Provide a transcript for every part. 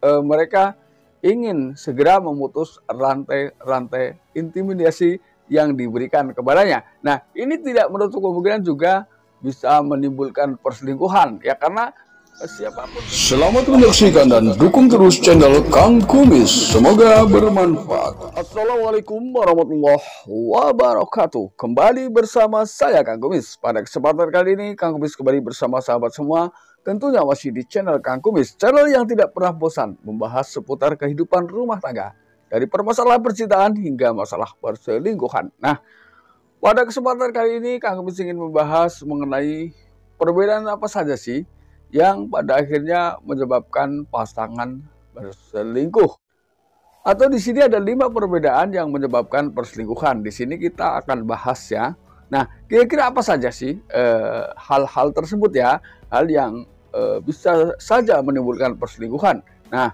mereka ingin segera memutus rantai-rantai intimidasi yang diberikan kepadanya. Nah, ini tidak menutup kemungkinan juga bisa menimbulkan perselingkuhan, ya, karena siapapun. Selamat menyaksikan dan dukung terus channel Kang Kumis. Semoga bermanfaat. Assalamualaikum warahmatullahi wabarakatuh. Kembali bersama saya Kang Kumis. Pada kesempatan kali ini Kang Kumis kembali bersama sahabat semua. Tentunya masih di channel Kang Kumis, channel yang tidak pernah bosan membahas seputar kehidupan rumah tangga, dari permasalahan percintaan hingga masalah perselingkuhan. Nah, pada kesempatan kali ini Kang Kumis ingin membahas mengenai perbedaan apa saja sih yang pada akhirnya menyebabkan pasangan berselingkuh. Atau di sini ada 5 perbedaan yang menyebabkan perselingkuhan. Di sini kita akan bahas, ya. Nah, kira-kira apa saja sih hal-hal tersebut, ya, hal yang bisa saja menimbulkan perselingkuhan. Nah,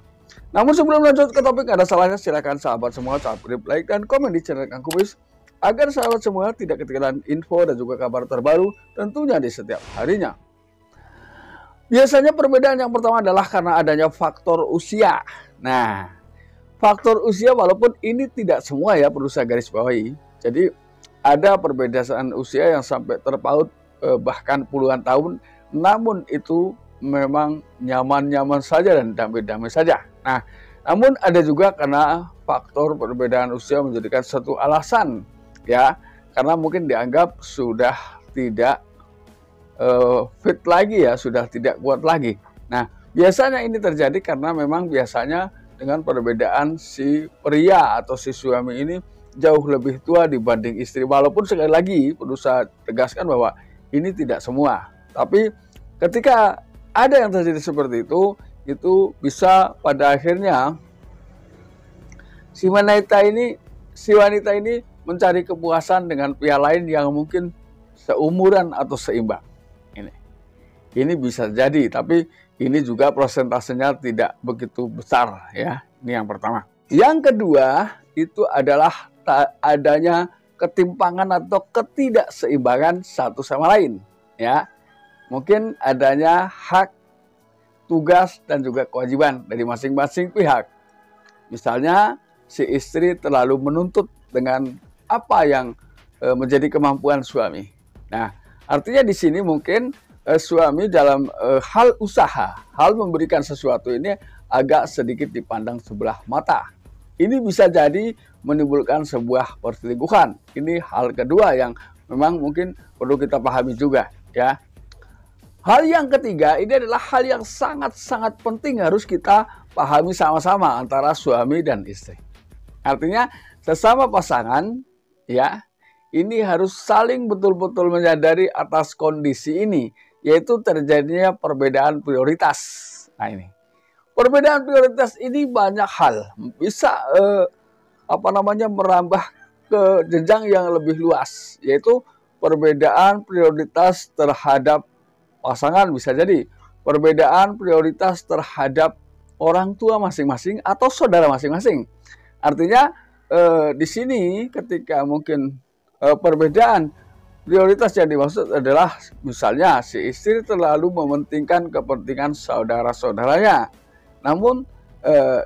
namun sebelum lanjut ke topik, ada salahnya silakan sahabat semua subscribe, like, dan komen di channel Kang Kumis agar sahabat semua tidak ketinggalan info dan juga kabar terbaru tentunya di setiap harinya. Biasanya perbedaan yang pertama adalah karena adanya faktor usia. Nah, faktor usia walaupun ini tidak semua, ya, perlu saya garis bawahi. Jadi ada perbedaan usia yang sampai terpaut bahkan puluhan tahun, namun itu memang nyaman-nyaman saja dan damai-damai saja. Nah, namun ada juga karena faktor perbedaan usia menjadikan satu alasan, ya, karena mungkin dianggap sudah tidak fit lagi, ya, sudah tidak kuat lagi. Nah, biasanya ini terjadi karena memang biasanya dengan perbedaan si pria atau si suami ini jauh lebih tua dibanding istri. Walaupun sekali lagi perlu saya tegaskan bahwa ini tidak semua. Tapi ketika ada yang terjadi seperti itu bisa pada akhirnya si wanita ini mencari kepuasan dengan pria lain yang mungkin seumuran atau seimbang. Ini bisa jadi, tapi ini juga persentasenya tidak begitu besar, ya. Ini yang pertama. Yang kedua itu adalah adanya ketimpangan atau ketidakseimbangan satu sama lain, ya. Mungkin adanya hak, tugas, dan juga kewajiban dari masing-masing pihak. Misalnya si istri terlalu menuntut dengan apa yang menjadi kemampuan suami. Nah, artinya di sini mungkin suami dalam hal usaha, hal memberikan sesuatu ini agak sedikit dipandang sebelah mata. Ini bisa jadi menimbulkan sebuah perselingkuhan. Ini hal kedua yang memang mungkin perlu kita pahami juga, ya. Hal yang ketiga ini adalah hal yang sangat-sangat penting harus kita pahami sama-sama antara suami dan istri. Artinya sesama pasangan, ya, ini harus saling betul-betul menyadari atas kondisi ini, yaitu terjadinya perbedaan prioritas. Nah, ini perbedaan prioritas ini banyak hal, bisa merambah ke jenjang yang lebih luas, yaitu perbedaan prioritas terhadap pasangan, bisa jadi perbedaan prioritas terhadap orang tua masing-masing atau saudara masing-masing. Artinya di sini ketika mungkin perbedaan prioritas yang dimaksud adalah misalnya si istri terlalu mementingkan kepentingan saudara-saudaranya, namun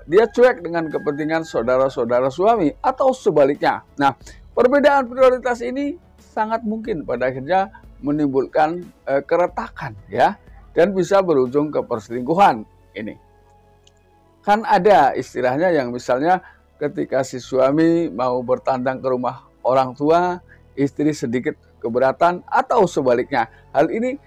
dia cuek dengan kepentingan saudara-saudara suami atau sebaliknya. Nah, perbedaan prioritas ini sangat mungkin pada akhirnya menimbulkan keretakan, ya, dan bisa berujung ke perselingkuhan. Ini kan ada istilahnya yang misalnya ketika si suami mau bertandang ke rumah orang tua, istri sedikit keberatan atau sebaliknya. Hal ini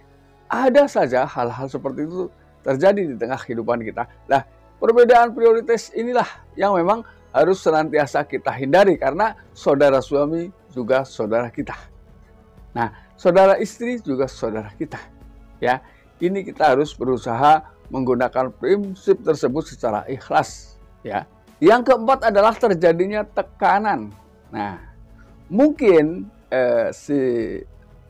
ada saja, hal-hal seperti itu terjadi di tengah kehidupan kita. Nah, perbedaan prioritas inilah yang memang harus senantiasa kita hindari karena saudara suami juga saudara kita. Nah, saudara istri juga saudara kita, ya. Ini kita harus berusaha menggunakan prinsip tersebut secara ikhlas, ya. Yang keempat adalah terjadinya tekanan. Nah, mungkin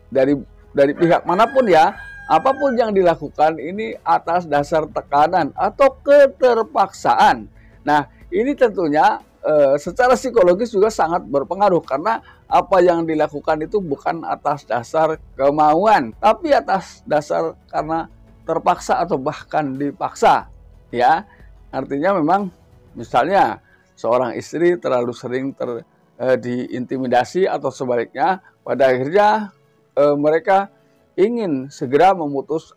dari pihak manapun, ya, apapun yang dilakukan ini atas dasar tekanan atau keterpaksaan. Nah, ini tentunya secara psikologis juga sangat berpengaruh karena apa yang dilakukan itu bukan atas dasar kemauan, tapi atas dasar karena terpaksa atau bahkan dipaksa, ya. Artinya memang misalnya seorang istri terlalu sering diintimidasi atau sebaliknya, pada akhirnya mereka ingin segera memutus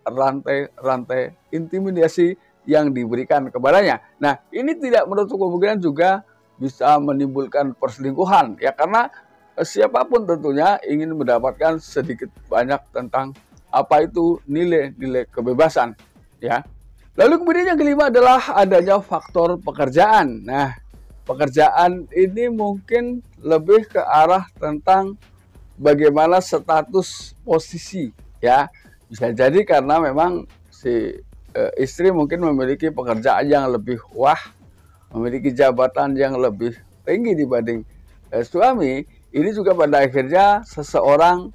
rantai intimidasi yang diberikan kepadanya. Nah, ini tidak menutup kemungkinan juga bisa menimbulkan perselingkuhan, ya, karena siapapun tentunya ingin mendapatkan sedikit banyak tentang apa itu nilai-nilai kebebasan, ya. Lalu kemudian yang kelima adalah adanya faktor pekerjaan. Nah, pekerjaan ini mungkin lebih ke arah tentang bagaimana status posisi, ya. Bisa jadi karena memang si istri mungkin memiliki pekerjaan yang lebih memiliki jabatan yang lebih tinggi dibanding suami. Ini juga pada akhirnya seseorang,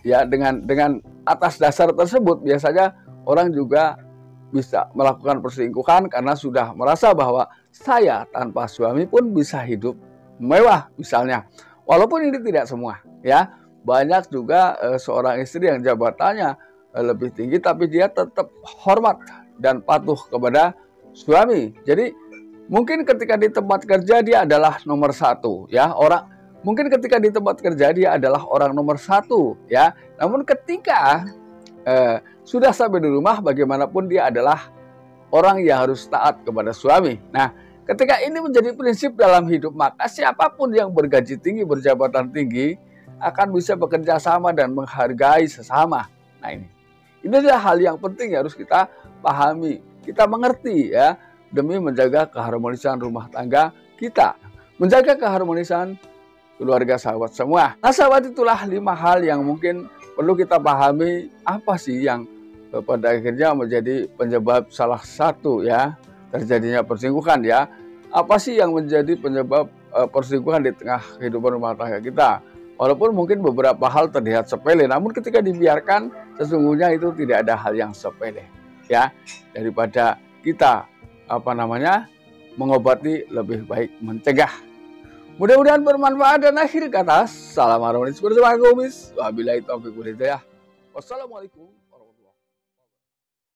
ya, dengan atas dasar tersebut biasanya orang juga bisa melakukan perselingkuhan karena sudah merasa bahwa saya tanpa suami pun bisa hidup mewah misalnya. Walaupun ini tidak semua, ya. Banyak juga seorang istri yang jabatannya lebih tinggi tapi dia tetap hormat dan patuh kepada suami. Jadi mungkin ketika di tempat kerja dia adalah nomor satu, ya. Mungkin ketika di tempat kerja dia adalah orang nomor satu, ya. Namun ketika sudah sampai di rumah, bagaimanapun dia adalah orang yang harus taat kepada suami. Nah, ketika ini menjadi prinsip dalam hidup, maka siapapun yang bergaji tinggi, berjabatan tinggi akan bisa bekerja sama dan menghargai sesama. Nah, ini adalah hal yang penting yang harus kita pahami, kita mengerti, ya, demi menjaga keharmonisan rumah tangga kita, menjaga keharmonisan keluarga sahabat semua. Nah, sahabat, itulah 5 hal yang mungkin perlu kita pahami apa sih yang pada akhirnya menjadi penyebab salah satu, ya, terjadinya perselingkuhan, ya. Apa sih yang menjadi penyebab perselingkuhan di tengah kehidupan rumah tangga kita? Walaupun mungkin beberapa hal terlihat sepele, namun ketika dibiarkan sesungguhnya itu tidak ada hal yang sepele, ya. Daripada kita mengobati, lebih baik mencegah. Mudah-mudahan bermanfaat, dan akhir kata, salam harmonis bersama Kumis. Wabillahi taufiq wal hidayah. Wassalamualaikum.